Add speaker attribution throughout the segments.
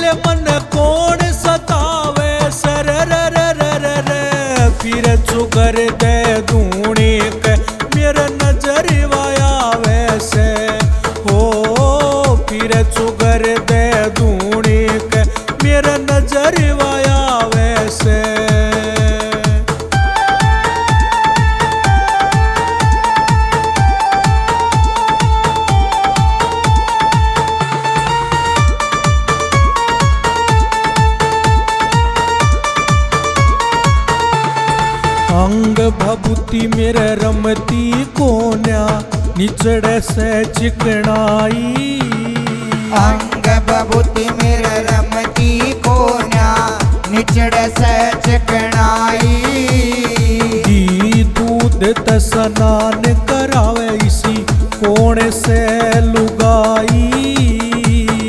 Speaker 1: ले मन कौन सतावे सर फिर चुगर दे दूनी के मेरे नजर वाया वैसे हो फिर चुगर दे दूनी के मेरे नजर वाया वैसे। अंग भभूति मेरे रमती कोन्या निचड़े से चिकनाई
Speaker 2: अंग भभूति मेरे रमती कोन्या निचड़े से चिकनाई
Speaker 1: दी दूध त स्नान करावे इसी कोण से लुगाई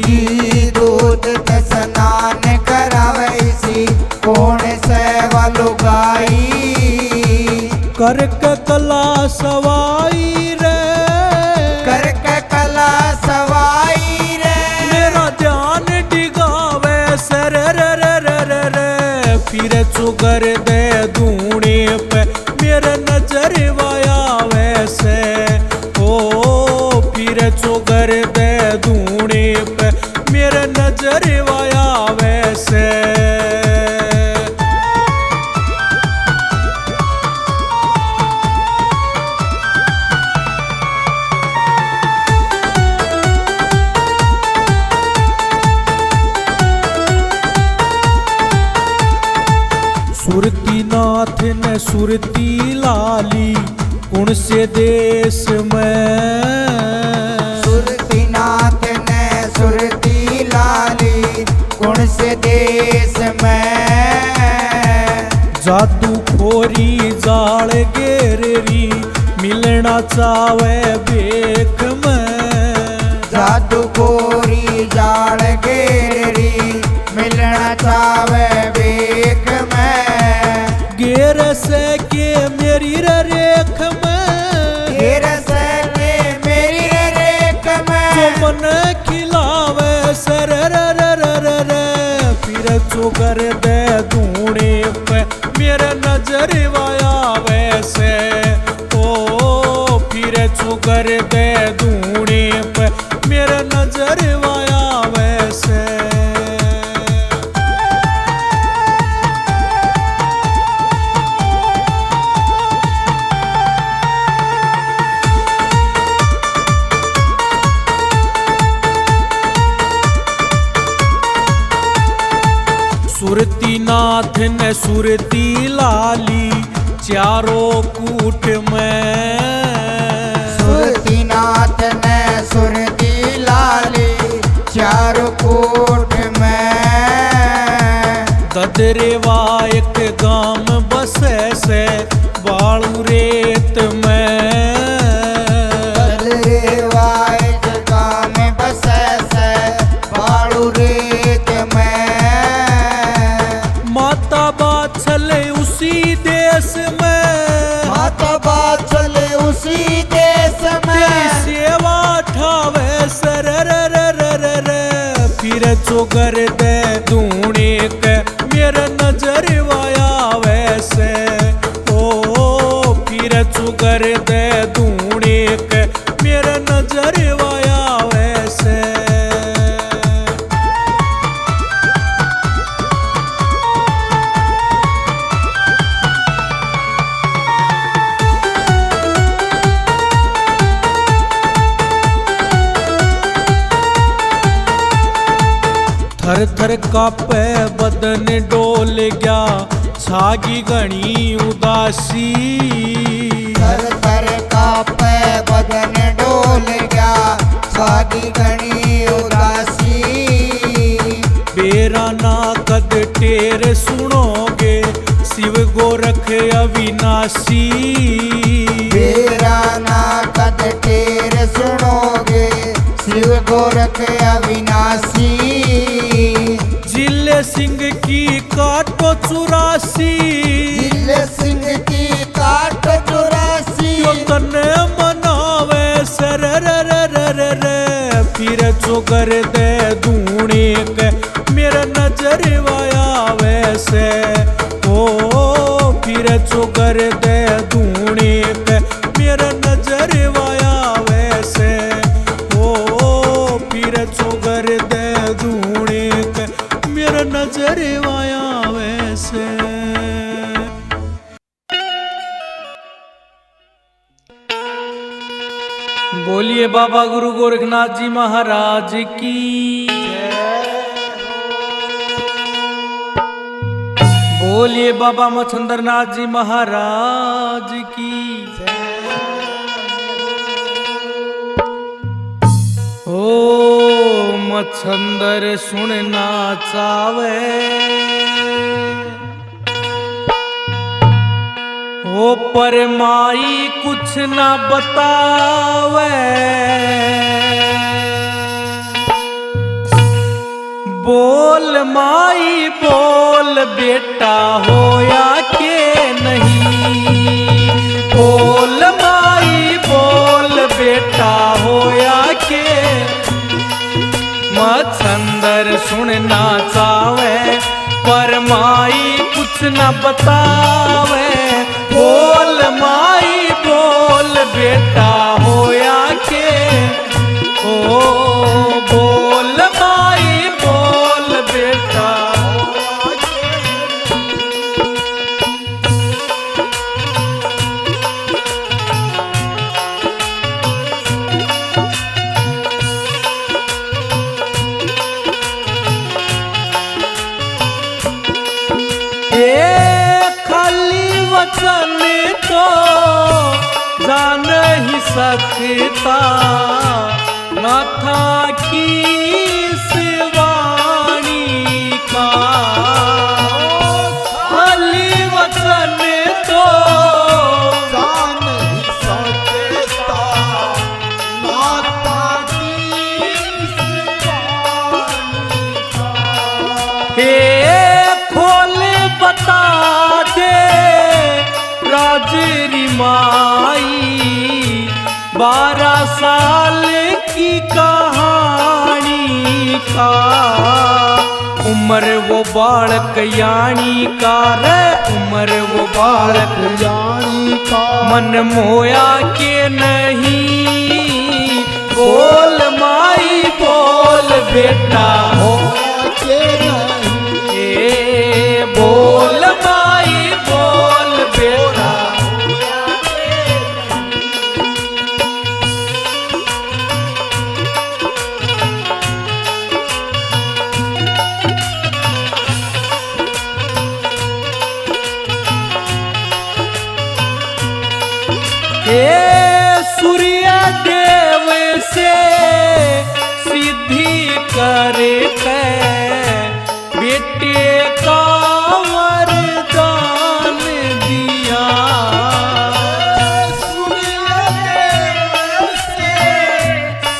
Speaker 2: दी दूध त स्नान करावे इसी कोण से लुगाई
Speaker 1: करक कला सवाई रे
Speaker 2: करक कला सवाई रे
Speaker 1: मेरा ध्यान डिगावे सर फिर चुगर दे दूनी पे मेरे नजर वाया वैसे ओ फिर चुगर दे दूनी पे मेरे नजर वाया वैसे। सुरती नाथ ने सुरती लाली कौन से देश में
Speaker 2: सुरती नाथ ने सुरती लाली कौन से देश में
Speaker 1: जादू खोरी जाल गेरी मिलना चावे बेख में
Speaker 2: जादू खोरी जाल गेरी मिलना चावे बेख में
Speaker 1: गेर से के मेरी रेख में
Speaker 2: घेर से के मेरी रेख में
Speaker 1: जो मन खिलावे सर फिर चुगर दे दूनी पे मेरे नजर वाया वैसे ओ फिर चुगर दे दूनी पे मेरे नजर वाया वैसे। सुरती नाथ ने सुरती लाली चारों कूट में
Speaker 2: सुरती नाथ ने सुरती लाली चारों कूट में
Speaker 1: ददरेवा एक गाम बसे से बालू रेत में
Speaker 2: ददरेवा एक गाम बसे से बालू रेत में
Speaker 1: माता बात चले उसी देश में
Speaker 2: माता बात चले उसी देश में
Speaker 1: सेवा ठावे सर फिर चुगर दे दूनी के मेरे नजर वाया वैसे ओ फिर चुगर दे दूनी के मेरे नजर वाया वैसे। थर थर कापे बदन डोल गया छागी घनी उदासी
Speaker 2: थर थर कापे बदन डोल गया छागी घनी उदासी
Speaker 1: बेरा ना कद टेर सुनोगे शिव गोरख अविनाशी
Speaker 2: बेरा ना कद टेर सुनोगे शिव गोरख अविनाशी
Speaker 1: जिले सिंह की काटो 84
Speaker 2: जिले सिंह की काट 84
Speaker 1: तने मनावे सर फिर चुगर दे दूनी के मेरे नजरवाया वैसे ओ फिर चोकर दे धूनी पे मेरा नजरवाया वैसे ओ फिर चोकर दे धूनी पे मेरा नजरवाया वैसे। बोलिए बाबा गुरु गोरखनाथ जी महाराज की। बोलिए बाबा मच्छंद्रनाथ जी महाराज की। ओ मच्छंदर सुनना चावे ओ परमाई कुछ ना बतावे बोल माई बोल बेटा होया के नहीं बोल माई बोल बेटा होया के। मच्छंदर सुनना चावे पर माई कुछ न बतावे बोल माई बोल बेटा होया के ओ बोल माई बोल बेटा होया के। खाली वचन तो जान ही सकता न था किस वाणी का खाली वचन तो
Speaker 2: जान ही सकता न था किस वाणी का।
Speaker 1: हे खोल बता दे राजरी माई 12 साल की कहानी का उम्र वो बालक यानी का रे उम्र वो बालक
Speaker 2: यानी का
Speaker 1: मन मोया के नहीं बोल माई बोल बेटा हो
Speaker 2: के नहीं
Speaker 1: ए बोल माई बोल बेटा। हे सूर्य देव से सिद्धि करके बेटे का वरदान दिया
Speaker 2: सूर्यदेव से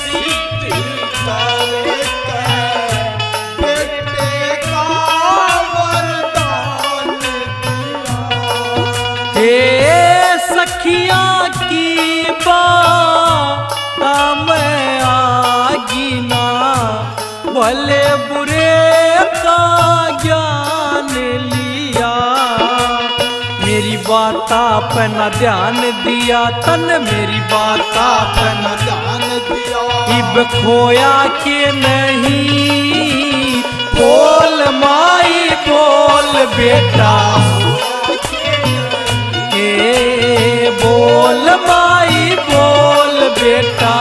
Speaker 2: सिद्धि करके बेटे का वरदान दिया।
Speaker 1: हे सखियां की बात में आगी ना भले बुरे का ज्ञान लिया मेरी बात पे न ध्यान दिया तन मेरी बात पे न
Speaker 2: ध्यान दिया
Speaker 1: इब खोया के नहीं बोल माई बोल बेटा ए बोल माई बोल बेटा।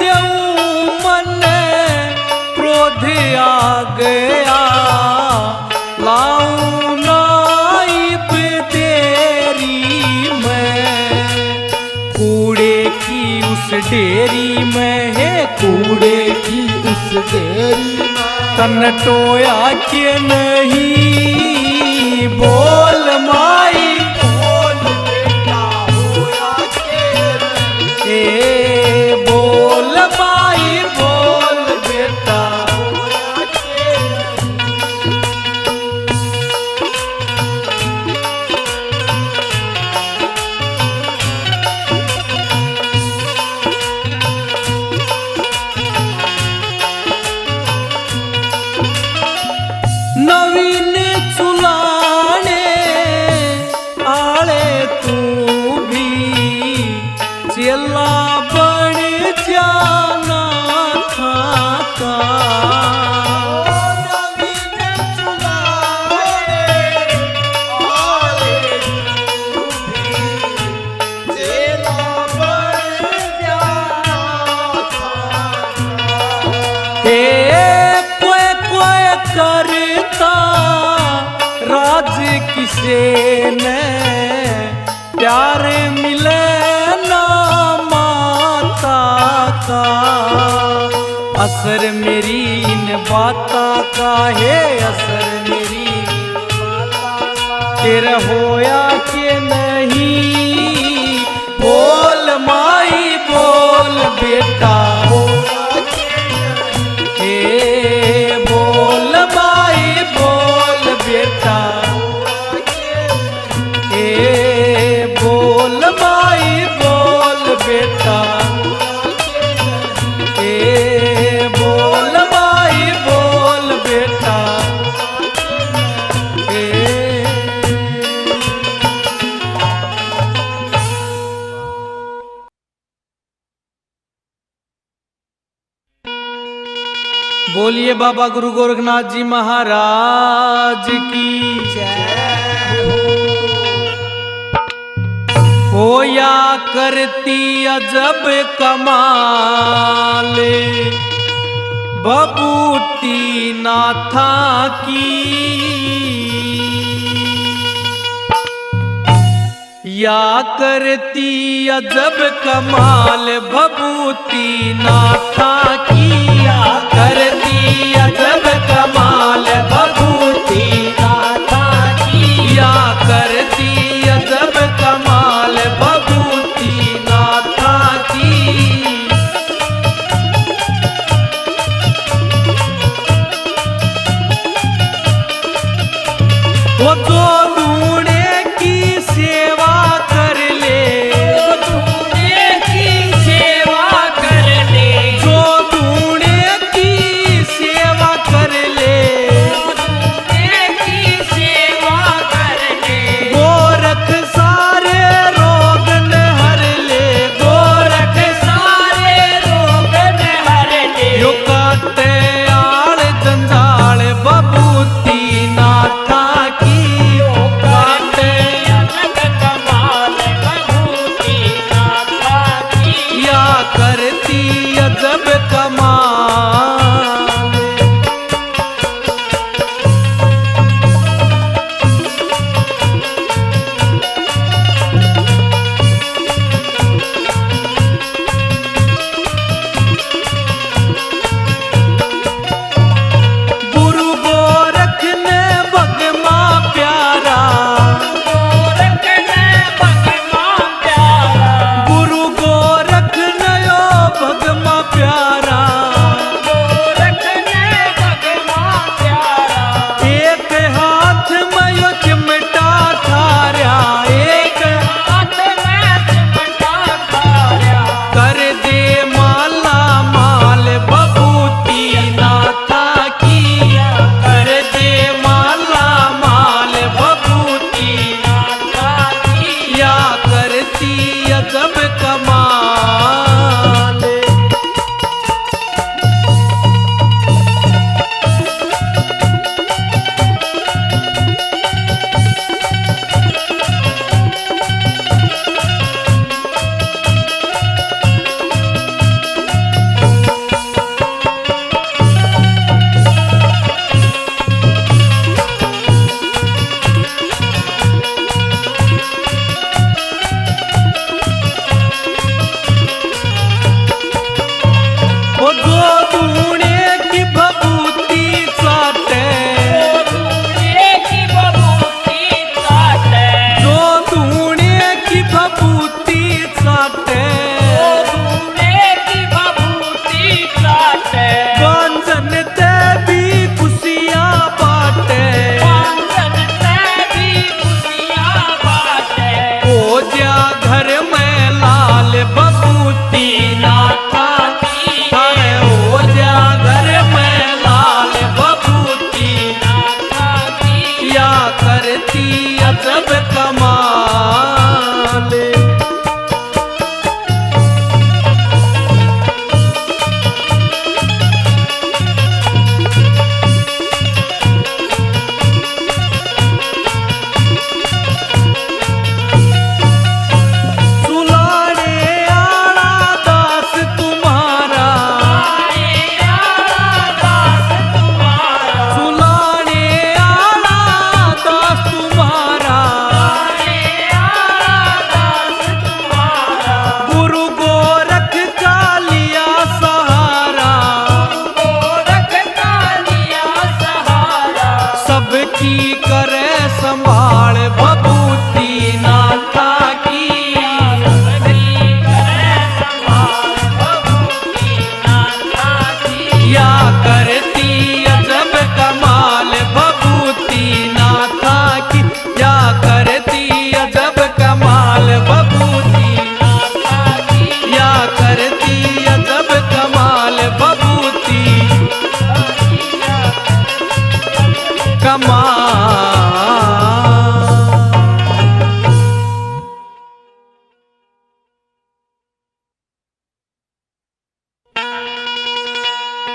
Speaker 1: देऊं मन क्रोध आ गया, लाऊं नाइब देरी में, कूड़े की उस डेरी में है,
Speaker 2: कूड़े की उस डेरी में
Speaker 1: तन टोया के नहीं, बोल माई
Speaker 2: बोल बेटा होया के
Speaker 1: ए बोल माई बोल बेटा
Speaker 2: होया के
Speaker 1: नवीन चुलाने आले तू भी चेला बन जाना था का, करता राज किसे ने प्यार मिले ना माता का, असर मेरी इन बाता का है, असर मेरी तेरा होया के नहीं, बोल माई बोल बेटा ए बोल माई बोल बेटा, ए बोल माई बोल बेटा, ए बोल माई बोल बेटा, ए बोलिए बाबा गुरु गोरखनाथ जी महाराज की होया करती अजब कमाल बबूती नाथा की, या करती अजब कमाल बबूती नाथा की, या करती अजब कमाल बबूती नाथा की, या करती अजब कमाल बबूती नाथा की, वो जो ढूंढे की सेवा कर ले, ढूंढे की सेवा कर ले, जो ढूंढे की सेवा कर ले, ढूंढे की सेवा कर ले, गोरख सारे रोग न हर ले, गोरख सारे रोग न हर ले, यो काटे आड़ जंजाल बबूती नाथा की, यो काटे अजब कमाल बबूती नाथा की, या करती अजब कमाल। गुरु गोरख ने भगमा प्यारा, गोरख ने भगमा प्यारा, गुरु गोरख ने यो भगमा प्यारा, गोरख ने भगमा प्यारा, एक हाथ में यो चिमटा थारा, एक हाथ में चिमटा थारा, कर दे माला माल बबूती नाथा की, कर दे माला माल बबूती नाथा की, या करती अजब कमाल।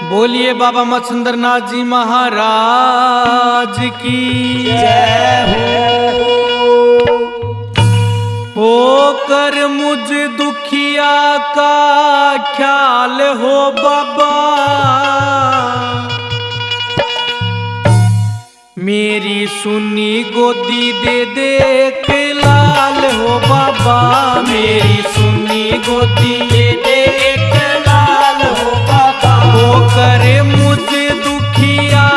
Speaker 1: बोलिए बाबा मच्छिंद्रनाथ जी महाराज की
Speaker 2: जय हो।
Speaker 1: कर मुझ दुखिया का ख्याल हो बाबा, मेरी सुनी गोदी दे दे के लाल हो बाबा, मेरी सुनी गोदी दे दे के लाल हो बाबा। वो करे मुझे दुखिया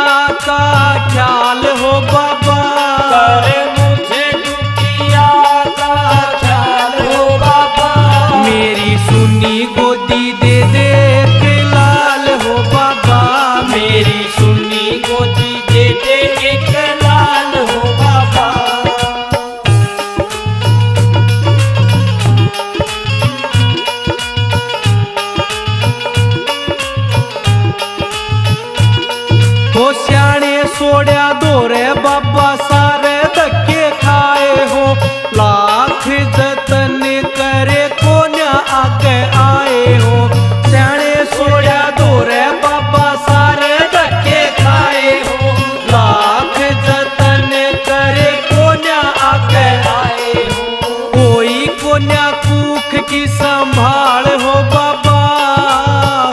Speaker 1: का ख्याल हो बाबा, करे मुझे दुखिया का ख्याल हो बाबा, मेरी सुनी गोदी दे दे के लाल हो बाबा, मेरी सुनी गोदी दे दे एक लाल हो बाबा। हो स्याणे सोड़िया दोरे बाबा सारे धक्के खाए हो, लाख जतन करे कोन्या आगे आए हो। स्याणे सोड़िया दोरे बाबा सारे धक्के खाए हो, लाख जतन करे कोन्या आगे आए हो। कोई कोन्या कूख की संभाल हो बाबा,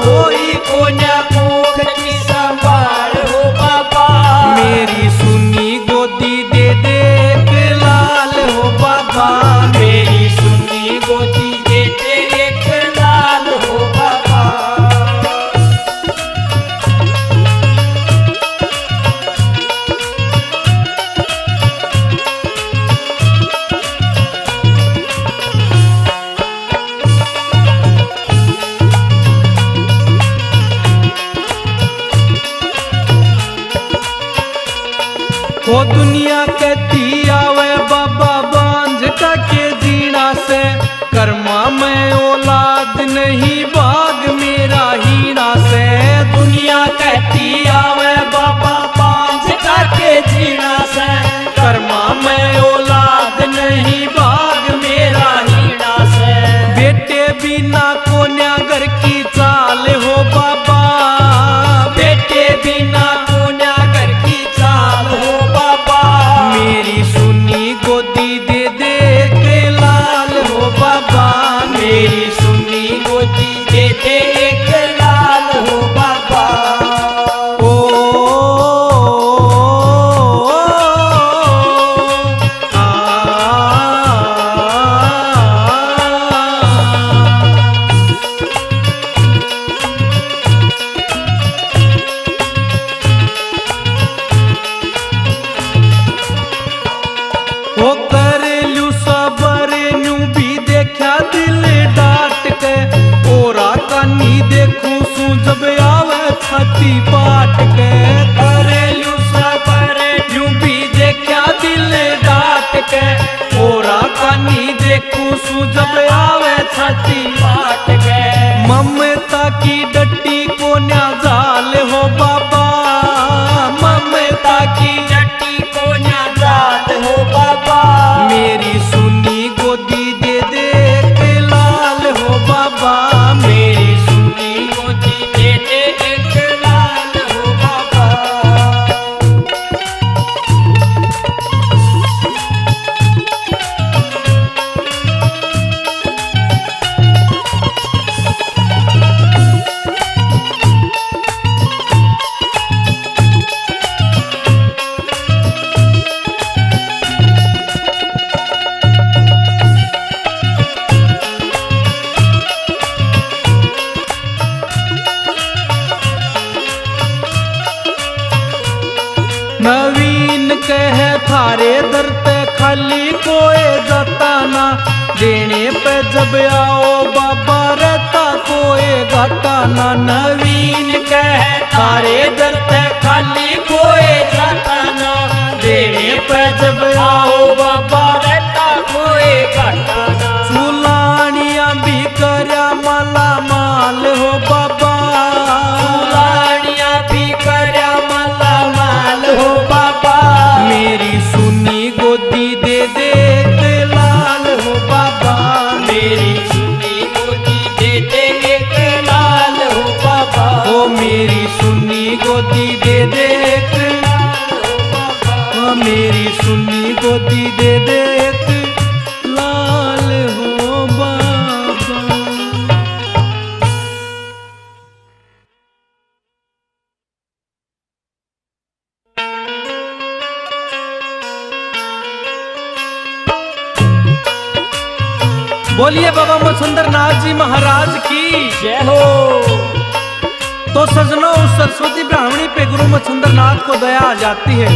Speaker 1: कोई कोन्या कूख की संभाल हो बाबा, मेरी सुनी गोदी दे दे के लाल हो बाबा, मेरी सुनी गोदी दे दे एक लाल हो बाबा। वो दुनिया कहती आवे बाबा बांझ का के जीना से, कर्मा में औलाद नहीं भाग मेरा हीना से। दुनिया कहती आवे बाबा बांझ का के जीना से, कर्मा में औलाद नहीं भाग मेरा हीना से। बेटे बिना कोन्या घर की चाल हो बाबा, बेटे बिना कोन्या घर की चाल हो बाबा, मेरी सुनी गोदी दे दे के लाल हो बाबा, मेरी सुनी गोदी दे दे एक लाल हो बाबा। ओ वो कर लू सबर न्यू भी देखा दिल डाट के, ओरा कानी देखूं सू जब आवे छाती पाट के। कर लू सबर न्यू भी देखा दिल डाट के, ओरा कानी देखूं सू जब आवे छाती पाट के। ममता की डट्टी कोन्या जाल हो बाबा, ममता की डट्टी कोन्या जाल हो बाबा, मेरी सुनी गोदी दे दे के लाल हो बाबा, मेरी सुनी गोदी दे दे एक लाल हो बाबा। नवीन कह थारे दर पे खाली कोई जाता ना, देने पे जब आओ बाबा रहता कोई घाटा ना। नवीन कह थारे दर पे खाली कोई जाता ना, देने पे जब आओ बाबा रहता कोई घाटा ना। चुलानिया भी करया माला माल हो बाबा, चुलानिया भी करया माला माल हो बाबा, मेरी सुनी गोदी दे दे के लाल हो बाबा, मेरी सुनी गोदी दे दे के लाल हो बाबा, ओ मेरी सुनी गोदी दे दे एक लाल हो बाबा। बोलिए बाबा मच्छिंद्र नाथ जी महाराज की
Speaker 2: जय हो।
Speaker 1: तो सजनों, उस सरस्वती ब्राह्मणी पे गुरु मच्छिंद्र नाथ को दया आ जाती है।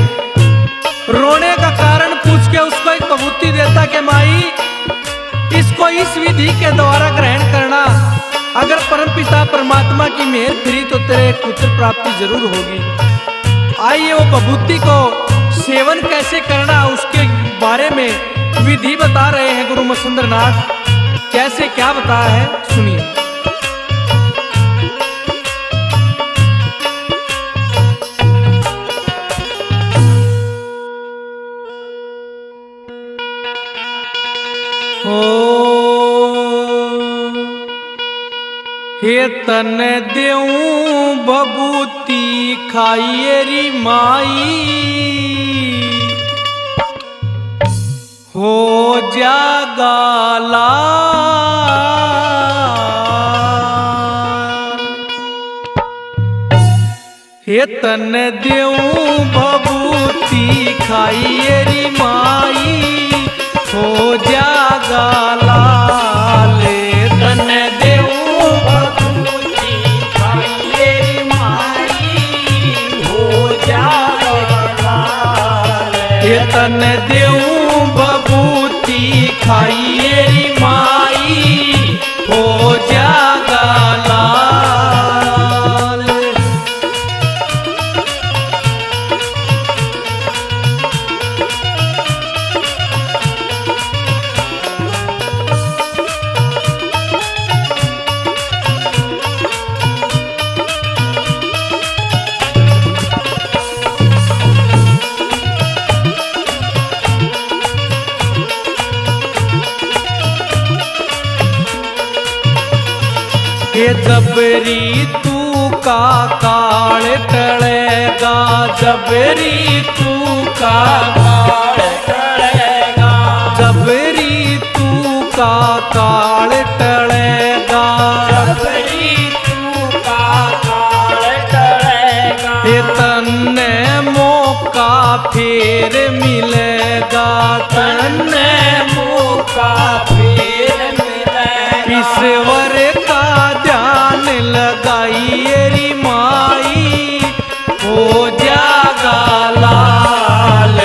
Speaker 1: रोने का कारण पूछ के उसको एक विभूति देता कि माई, इसको इस विधि के द्वारा ग्रहण करना, अगर परमपिता परमात्मा की मेहर फिरी तो तेरे एक पुत्र प्राप्ति जरूर होगी। आइए वो विभूति को सेवन कैसे करना उसके बारे में विधि बता रहे हैं गुरु मच्छिंद्र नाथ। कैसे क्या बताया है सुनिए। हे तन देऊं बबूती खाइए री माई, हो जागा लाल। हे तन देऊं बबूती खाइए री माई, हो जागा लाल। तन देऊं बबूती खाइए री माई, हो जागा लाल। हे तन देऊं बबूती खाइए री माई, हो जागा लाल। ये जबरी तू का काल टलेगा, जबरी तू का काल टलेगा, जबरी तू का काल टलेगा, जबरी तू का काल टलेगा। ये तन्ने मौका फिर मिलेगा, तन्ने मौका फिर मिलेगा। ईश्वर का ध्यान लगाइए री माई, हो जागा लाल।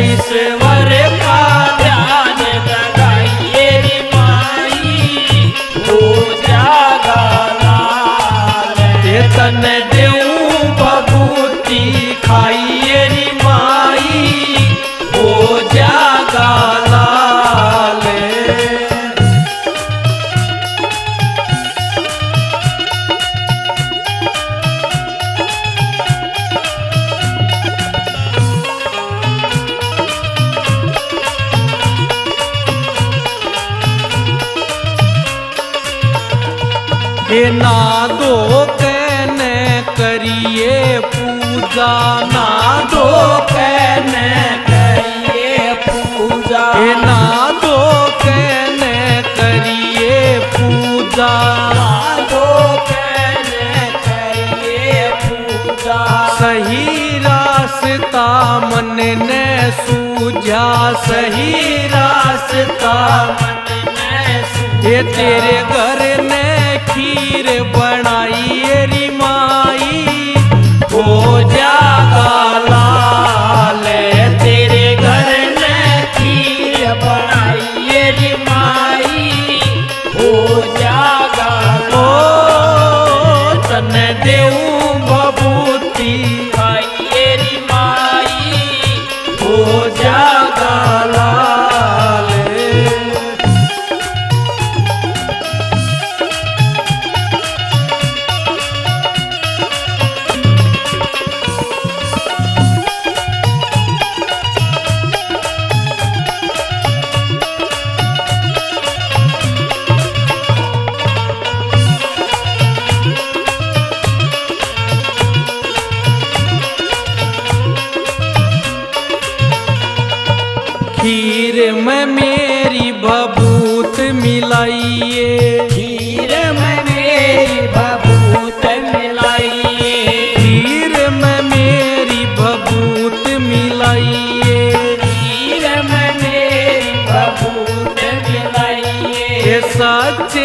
Speaker 1: ईश्वर का ध्यान लगाइए री माई, हो जागा लाल। ये तन देऊं बबूती खाइए री माई, हो जागा लाल। ये ना दो कहने करिए पूजा, ना दो कहने करिए पूजा। ये ना दो कहने करिए पूजा, ना दो कहने करिए पूजा। सही रास्ता मन ने सूझा, सही रास्ता मन ने सूझा। ये तेरे घर ने खीर बनाई री माई, हो जागा लाल। तेरे घर ने खीर बनाई री माई, हो जागा लाल। तन देऊं बबूती खाइए री माई, हो जागा लाल।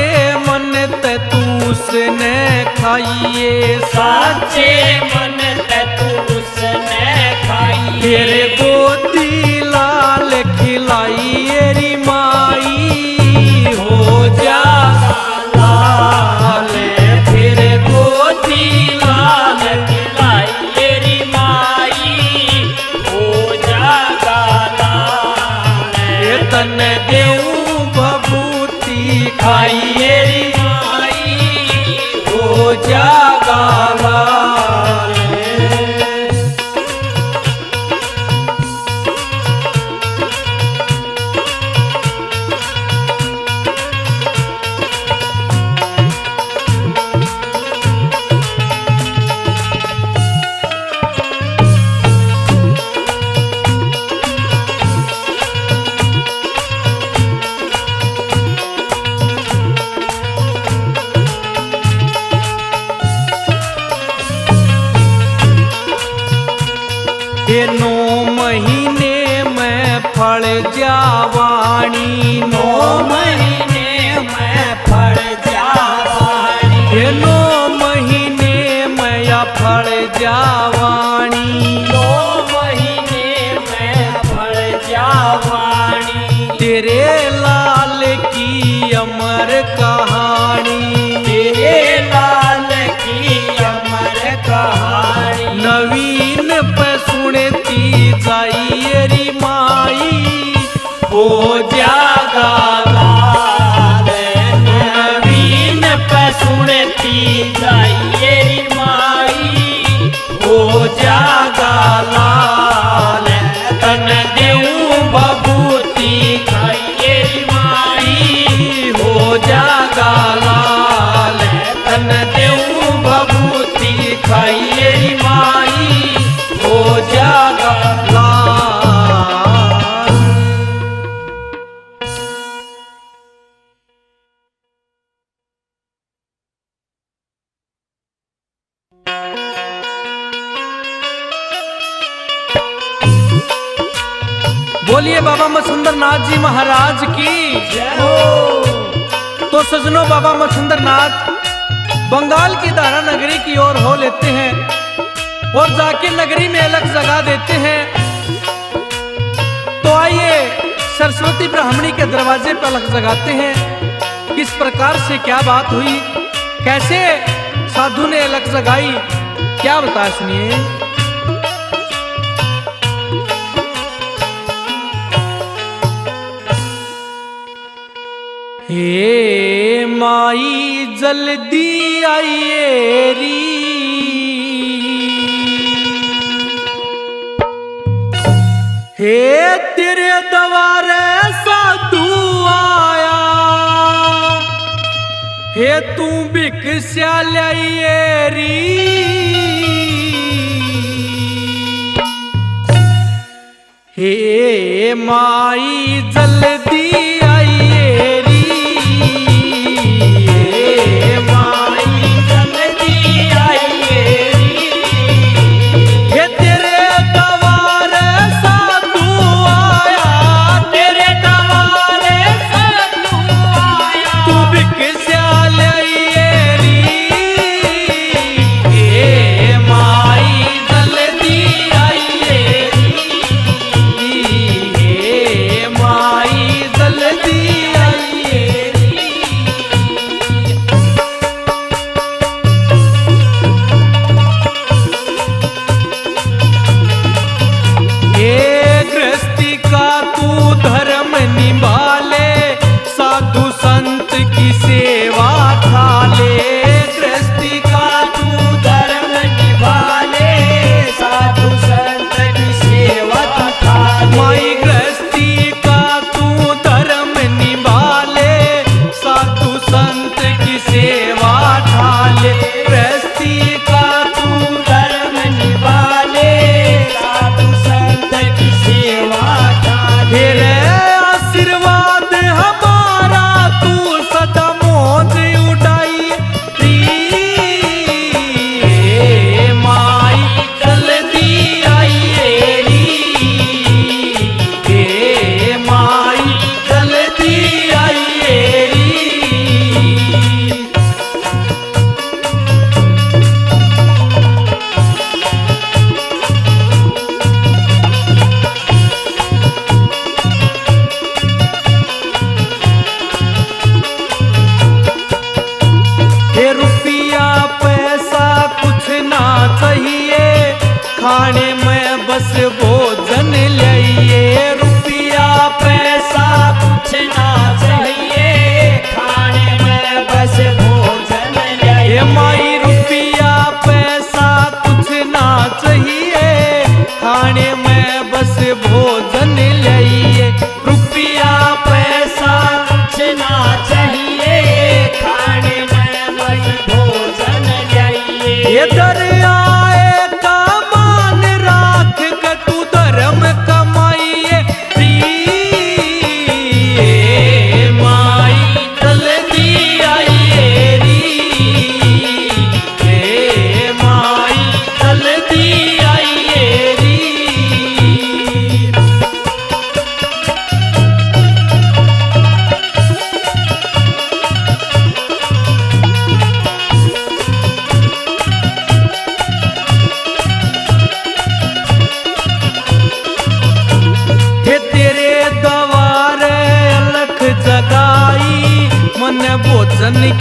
Speaker 1: साचे मन ते तूसने खाइए,
Speaker 3: साचे मन ते तूसने खाइए।
Speaker 1: तेरे गोदी लाल खिलाइए री माई, हो जा लाल
Speaker 3: फिर गोदी लाल खिलाइए री माई, हो जागा लाल।
Speaker 1: तन देऊं बबूती खाइए री माई, हो जागा लाल। ये 9 महीने में फल जावाणी,
Speaker 3: 9 महीने में फल जावाणी।
Speaker 1: ये 9 महीने में या फल जावाणी,
Speaker 3: 9 महीने में फल जावाणी।
Speaker 1: तेरे लाल की अमर कहानी,
Speaker 3: तेरे लाल की अमर कहानी।
Speaker 1: नवीन पे सुनती जाइए री माई, हो जागा
Speaker 3: लाल। नवीन पे सुनती जाइए री माई,
Speaker 1: हो जागा लाल।
Speaker 3: तन देऊं बबूती खाइए री माई,
Speaker 1: हो जागा लाल। तन देऊं बबूती खाइए री माई, हो जागा लाल। बोलिए बाबा मच्छिंद्र नाथ जी महाराज की।
Speaker 3: जय हो।
Speaker 1: तो सजनों, बाबा मच्छिंद्र नाथ बंगाल की दारा नगरी की ओर हो लेते हैं और जाके नगरी में अलग जगा देते हैं। तो आइए सरस्वती ब्राह्मणी के दरवाजे पर अलग जगाते हैं। किस प्रकार से क्या बात हुई, कैसे साधु ने अलग जगाई, क्या बताया सुनिए। हे माई जल्दी आइए री, हे तेरे दवारे साधु आया, हे तू भिक्षा लाइए री। हे माई जल्दी आइए री, हे माई
Speaker 3: जल्दी आइए री।
Speaker 1: हे तेरे दवारे साधु आया,
Speaker 3: तेरे दवारे साधु आया,
Speaker 1: तू भिक्षा लाइए री। हे माई जल्दी आइए री, हे माई जल्दी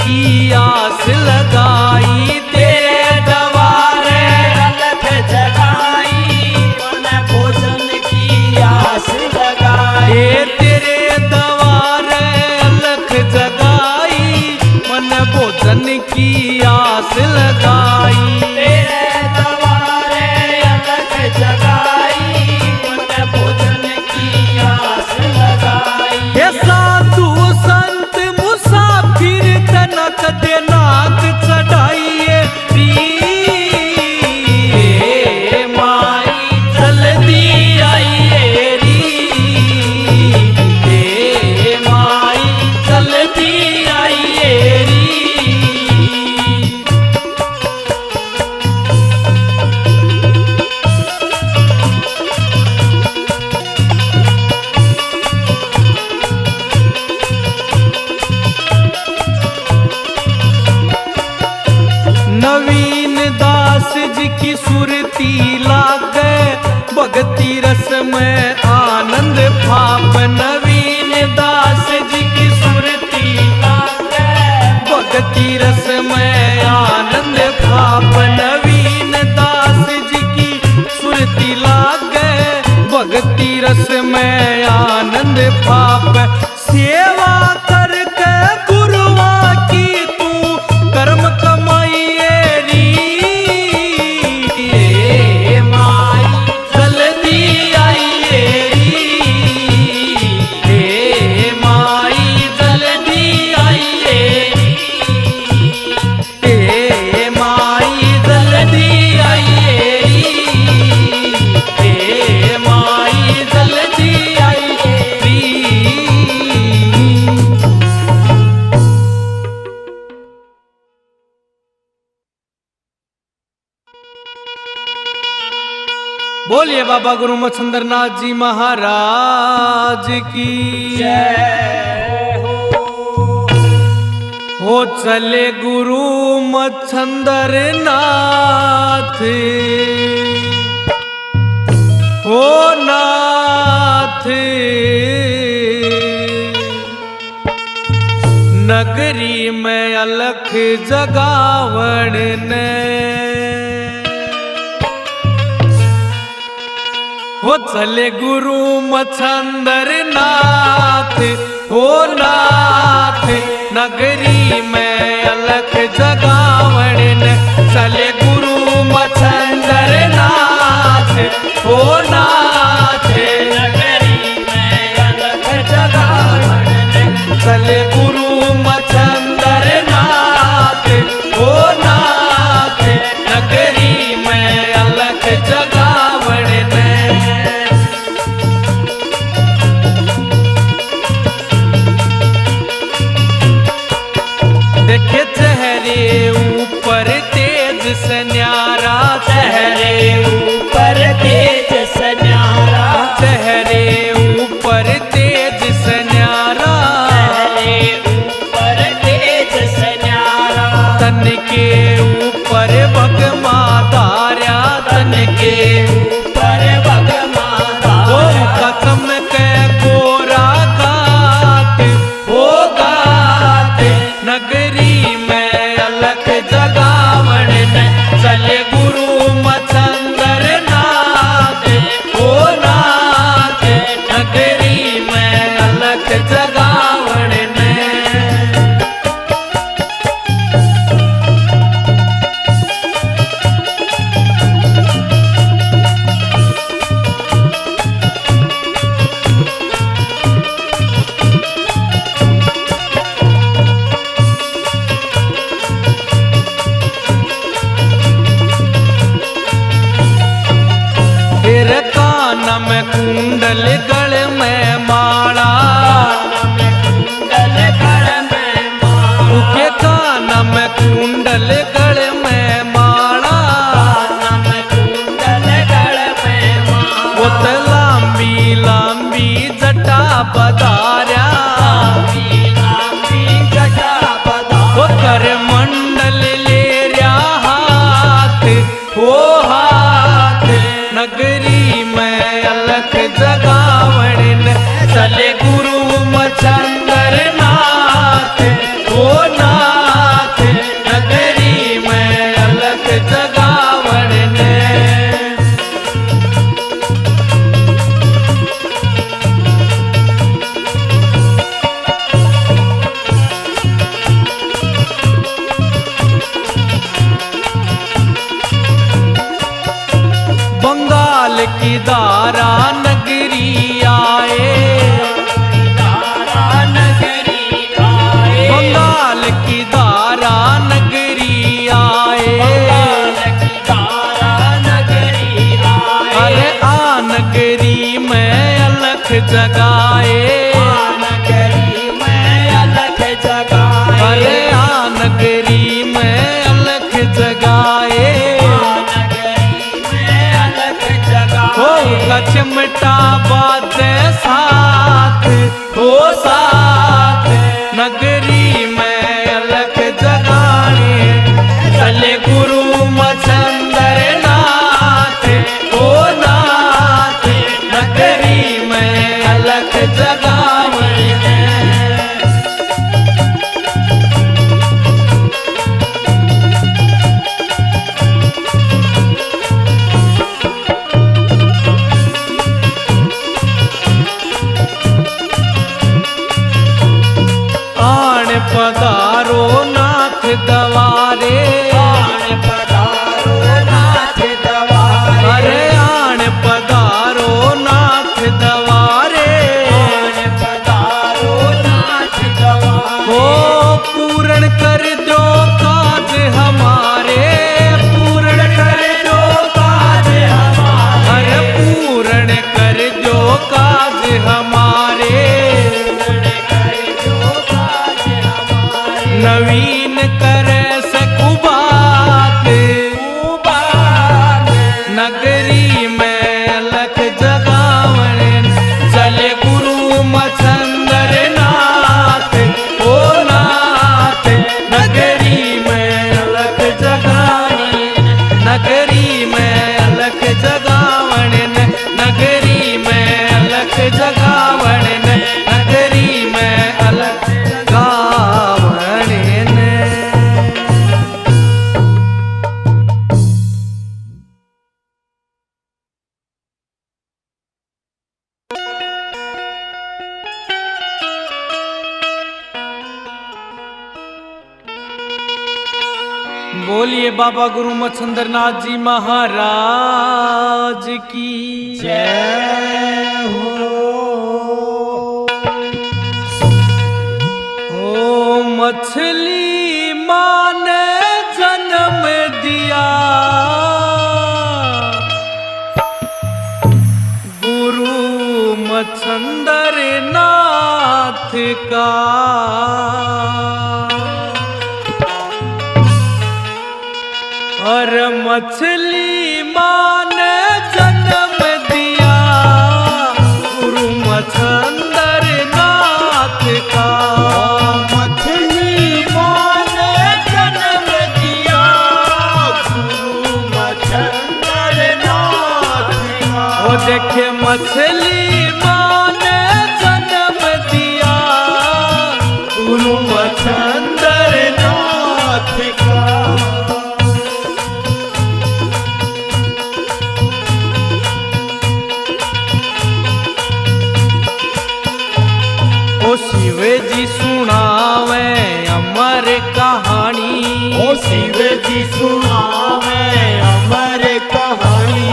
Speaker 1: की आस लगाई
Speaker 3: तेरे द्वारे अलख जगाई मन भोजन की आस लगाई
Speaker 1: ए तेरे द्वारे अलख जगाई मन भोजन की आस लगाई
Speaker 3: तेरे द्वारे अलख जगाई मन भोजन की आस लगाई
Speaker 1: हे साधु संत मुसाफिर तनक दे नाक चढ़ाइए रे माई जल्दी आइए री हे माई जल्दी आइए री नवीन दास जी की सुरती लागे भक्ति रस में आनंद भाप नवीन दास जी की सुरती लागे भक्ति रस में आनंद भाप नवीन दास जी की सुरती लागे भक्ति रस में आनंद भाप सेवा करके गुरुआ की तू कर्म कमाइए री हे माई जल्दी आइए री हे माई जल्दी आइए री हे माई जल्दी आइए री हे माई जल्दी आइए री बोलिए बाबा गुरु मच्छंदर नाथ जी महाराज की
Speaker 3: जय
Speaker 1: हो चले गुरु मच्छंदर नाथ हो नाथ नगरी में अलख जगावण ने हो चले गुरु मच्छंदर नाथ हो नाथ नगरी में अलख जगावण ने चले गुरु मच्छंदर नाथ हो नाथ
Speaker 3: नगरी में अलख जगावण ने
Speaker 1: चले गुरु मच्छंदर नाथ हो नाथ नगरी में अलख जगावण ने देखे चेहरे ऊपर तेज से न्यारा
Speaker 3: चेहरे ऊपर तेज सन्यारा
Speaker 1: चेहरे ऊपर तेज से न्यारा
Speaker 3: चेहरे ऊपर तेज सन्यारा
Speaker 1: तन के ऊपर भगमा धार्या तन के
Speaker 3: ऊपर भगमाता
Speaker 1: ओम का चमके गोरा गात हो गात नगरी में अलख जगावण ने चले गुरु मच्छंदर नाथ हो नाथ नगरी में अलख जगावण ने फिर कान में कुंडल गल में माला
Speaker 3: कुंडल गढ़ में माला
Speaker 1: उके कान में कुंडल गल में माला
Speaker 3: में कुंडल गढ़ में माला
Speaker 1: वो तो लांबी लांबी जटा बदार्या
Speaker 3: लांबी जटा बदा
Speaker 1: वो कर मंडल ले रहा हाथ हो हाथ नगरी में अलख जगा बोलिए बाबा गुरु मच्छिंद्रनाथ जी महाराज की
Speaker 2: जय हो।
Speaker 1: ओ मछली माँ ने जन्म दिया, गुरु मच्छिंद्रनाथ का। और मछली माँ ने जन्म दिया, गुरु मच्छिंद्रनाथ का।
Speaker 2: मछली माँ ने जन्म दिया, गुरु मच्छिंद्रनाथ का।
Speaker 1: वो देखे मछली माँ ने जन्म दिया, गुरु मच्छिंद्रनाथ का। ओ शिव जी सुनावे अमर कहानी,
Speaker 2: ओ शिव जी सुनावे अमर कहानी।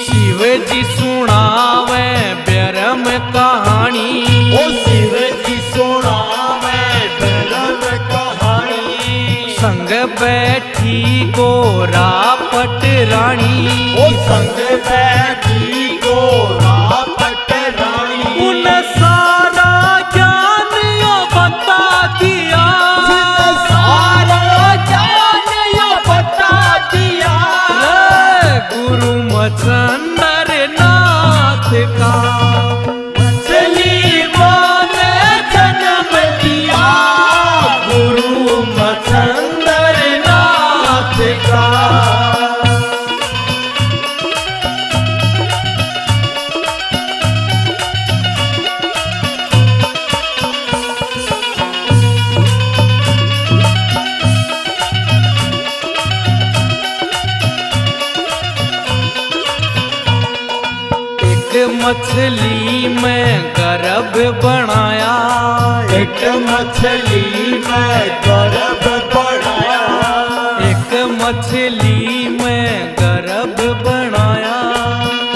Speaker 1: शिव जी सुनावे ब्रह्म कहानी।
Speaker 2: ओ शिव जी सुनावे ब्रह्म कहानी।
Speaker 1: संग बैठी गोरा पटरानी,
Speaker 2: ओ संग बैठी गोरा पटरानी।
Speaker 1: उन सारा ज्ञान यो बता दिया,
Speaker 2: सारा ज्ञान यो बता दिया,
Speaker 1: गुरु मच्छिंद्रनाथ का।
Speaker 2: मछली माँ ने जन्म दिया, गुरु मच्छिंद्रनाथ का।
Speaker 1: एक मछली में गर्भ बनाया,
Speaker 2: एक मछली में गर्भ बढ़ाया,
Speaker 1: एक मछली में गर्भ बनाया।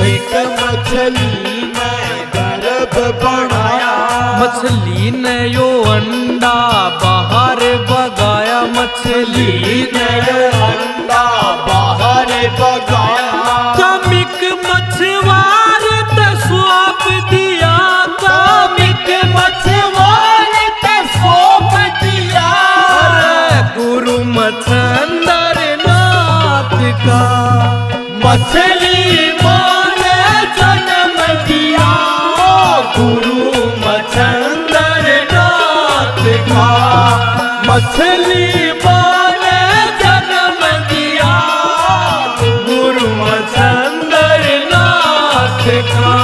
Speaker 2: एक मछली में गर्भ बढ़ाया।
Speaker 1: मछली ने यो अंडा बाहर बगाया, मछली ने
Speaker 2: अंडा बाहर बगाया।
Speaker 1: कामिक मछुआर ते सौंप दिया, कामिक
Speaker 2: मछुआर ते सौंप दिया,
Speaker 1: गुरु मच्छिंद्रनाथ का।
Speaker 2: मछली माँ ने जन्म दिया, गुरु मच्छिंद्रनाथ का। मछली माँ ने जन्म दिया,
Speaker 1: गुरु मच्छिंद्रनाथ का।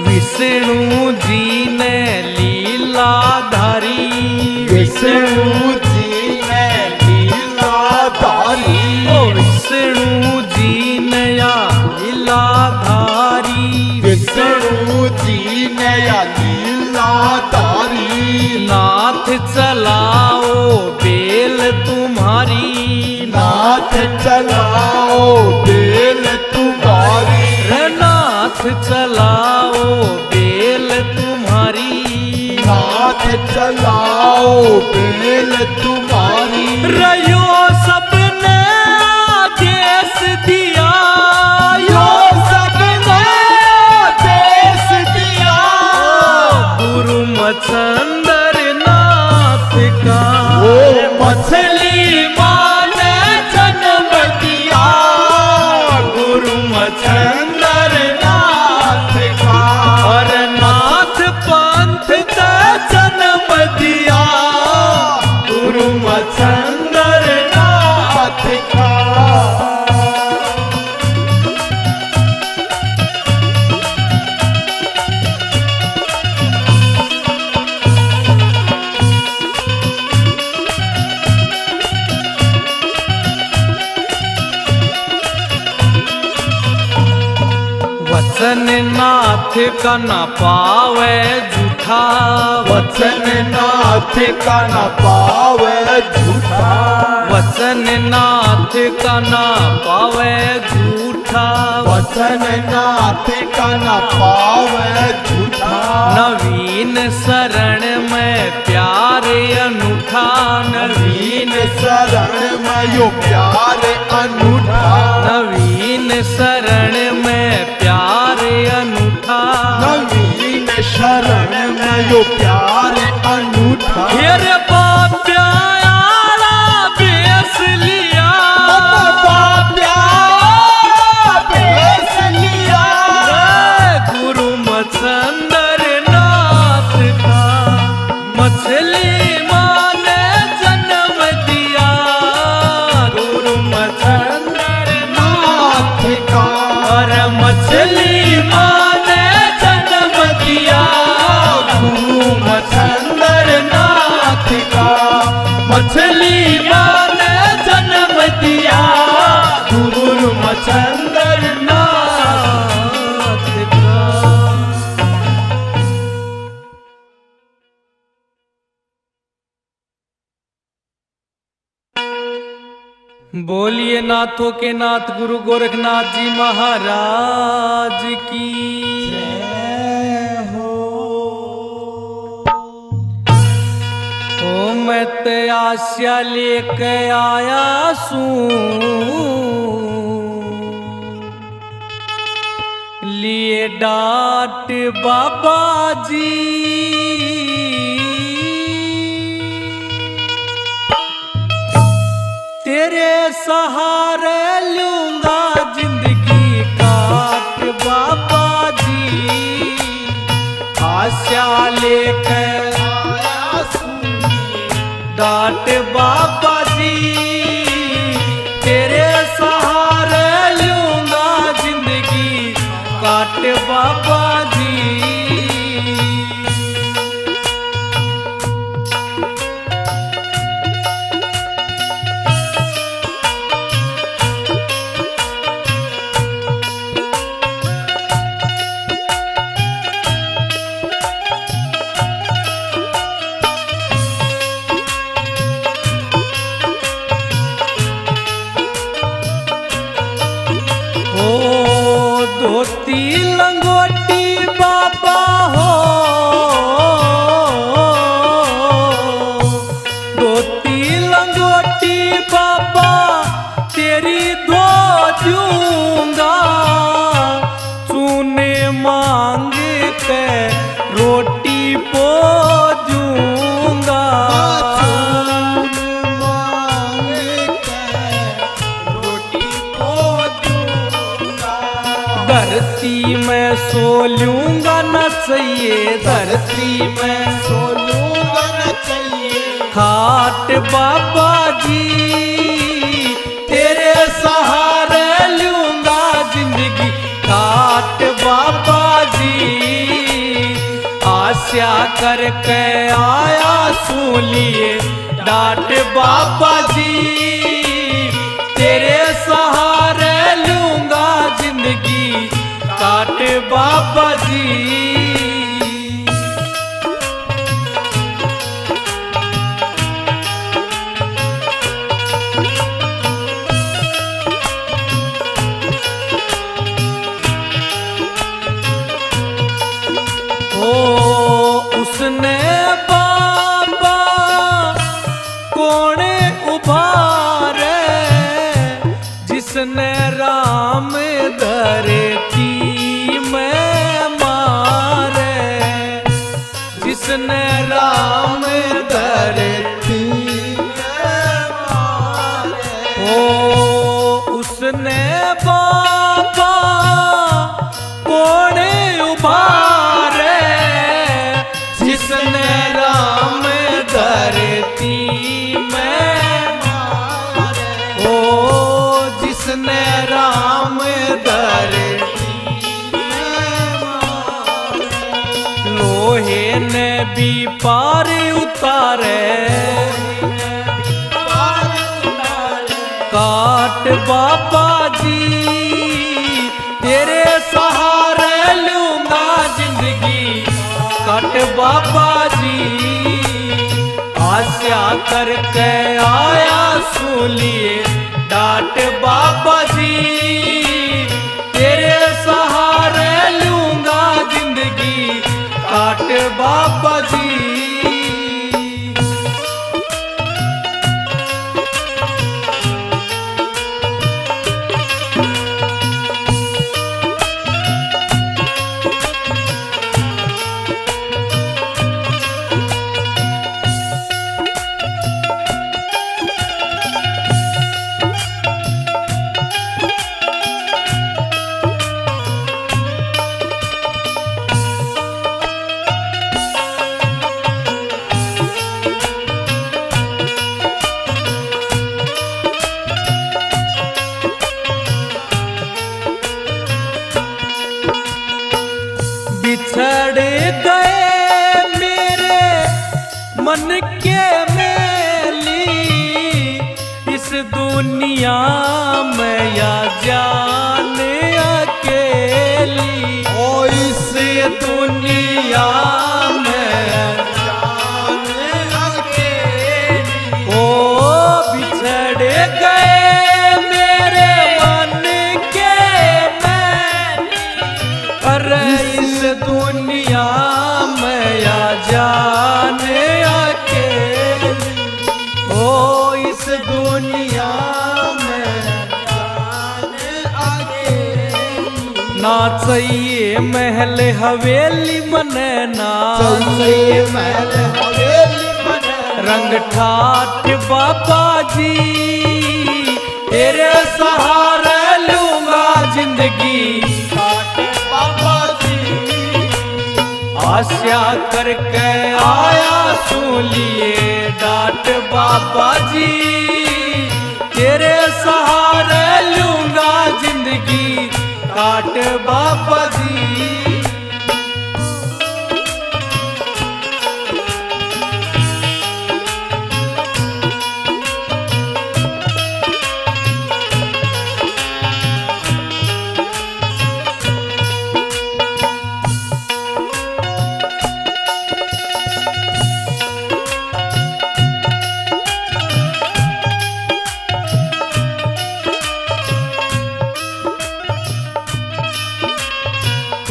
Speaker 1: विष्णु जी ने लीला धारी,
Speaker 2: विष्णु जी ने लीला धारी।
Speaker 1: ओ विष्णु जी ने या लीला धारी।
Speaker 2: विष्णु जी ने लीला धारी।
Speaker 1: नाथ चलाओ बेल तुम्हारी,
Speaker 2: नाथ चलाओ बेल तुम्हारी।
Speaker 1: नाथ चलाओ बेल तुम्हारी।
Speaker 2: नाथ चलाओ बेल तुम्हारी।
Speaker 1: रयो सबने आदेश दिया,
Speaker 2: यो सबने देश दिया,
Speaker 1: गुरु मच्छिंद्रनाथ का।
Speaker 2: ओ मछली माँ ने जन्म दिया, गुरु मच्छिंद्रनाथ का।
Speaker 1: और नाथ पंथ का जन्म दिया, गुरु
Speaker 2: मच्छिंद्रनाथ का।
Speaker 1: वचन नाथ का न पावे झूठा,
Speaker 2: वचन नाथ का न पावे झूठा,
Speaker 1: वचन नाथ का न पावे झूठा,
Speaker 2: वचन नाथ का न पावे झूठा।
Speaker 1: नवीन शरण में प्यारे अनूठा,
Speaker 2: नवीन शरण में यो प्यार अनूठा,
Speaker 1: नवीन शरण में प्यारे अनूठा,
Speaker 2: नवीन शरण में यो प्यार अनूठा।
Speaker 1: फिर बाप्या आला बेस लिया,
Speaker 2: बेस लिया,
Speaker 1: गुरु मच्छंदर नाथ का मछली माँ ने जन्म दिया, गुरु मच्छंदर
Speaker 2: नाथ का
Speaker 1: और मछली माँ ने जन्म दिया,
Speaker 2: गुरु मच्छंदर नाथ का,
Speaker 1: मछली माँ ने जन्म दिया, गुरु मच्छंदर नाथ का। बोलिए नाथों के नाथ गुरु गोरखनाथ जी महाराज की।
Speaker 2: जय हो।
Speaker 1: ओ मैं ते आस्या लेके आया सूं, लिए डांट बाबा जी, तेरे सहारे लूंगा जिंदगी काट बाबा जी, आशा लेकर
Speaker 2: आया
Speaker 1: डांट बाबा जी, तेरे सहारे लूंगा जिंदगी काट बाबा जी। धोती लंगोटी बाबा हो, धोती लंगोटी बाबा तेरी धो दूंगा, चूने मांग के रोटी पो दूंगा, धरती में सो लूंगा न चाहिए, धरती में
Speaker 2: सो लूंगा न चाहिए,
Speaker 1: खाट बाबा जी, तेरे सहारे लूंगा जिंदगी काट बाबा जी, आशा करके आया सूलिए डांट बाबा जी, तेरे सहारे लूंगा जिंदगी काट बाबा जी। उसने बाबा कौन उभारे, जिसने राम धरती में मारे, जिसने राम धरती में मारे, ओ उसने बाबा कौन उभारे, जिसने राम धरती में मारे, ओ जिसने राम धरती में मारे, लोहे ने भी पार उतारे, काट बाबा जी, तेरे सहारे बाबा जी आशा करके आया सूलिए डांट बाबा जी तेरे सहारे लूंगा जिंदगी काट बाबा जी। बिछड़ गए मेरे मन के मेली इस दुनिया में या जान अकेली
Speaker 2: ओ इस
Speaker 1: दुनिया में
Speaker 2: जान अकेली
Speaker 1: ओ बिछड़ गए मेरे मन के मेली अरे इस दुनिया में या जान अकेली ओ इस दुनिया में
Speaker 2: जान अकेली
Speaker 1: ना चाहिए महल हवेली मने ना
Speaker 2: चाहिए महल हवेली बने
Speaker 1: रंग ठाट बाबा जी तेरे सहारे लूंगा जिंदगी
Speaker 2: काट बाबा जी
Speaker 1: आशा करके आया सूलिए डांट बाबा जी तेरे सहारे लूंगा जिंदगी काट बाबा जी।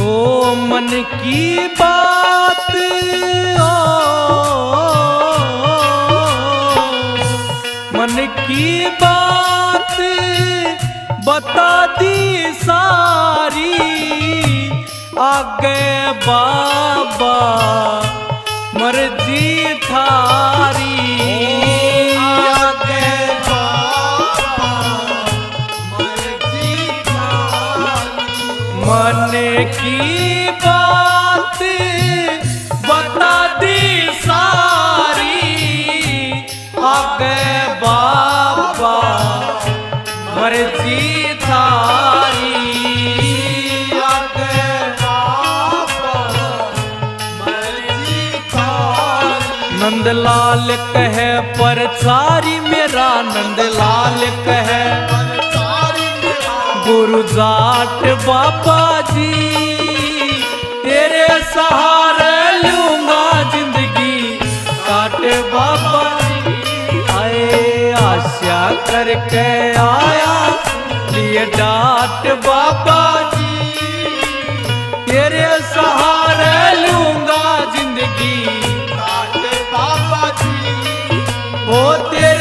Speaker 1: ओ मन की बात मन की बात बता दी सारी आगे बाबा मर्जी थारी
Speaker 2: आगे बाबा मर्जी थारी
Speaker 1: मन की बात बता दी सारी आगे बाबा मर्जी थारी
Speaker 2: आगे बाबा मर्जी थारी
Speaker 1: नंदलाल कहे पर सारी मेरा नंदलाल कहे गुरु जाट बाबा जी तेरे सहारे लूंगा जिंदगी काट बाबा जी आए आशा करके आया लिए डांट बाबा जी तेरे सहारे लूंगा जिंदगी
Speaker 2: काट बाबा जी
Speaker 1: ओ तेरे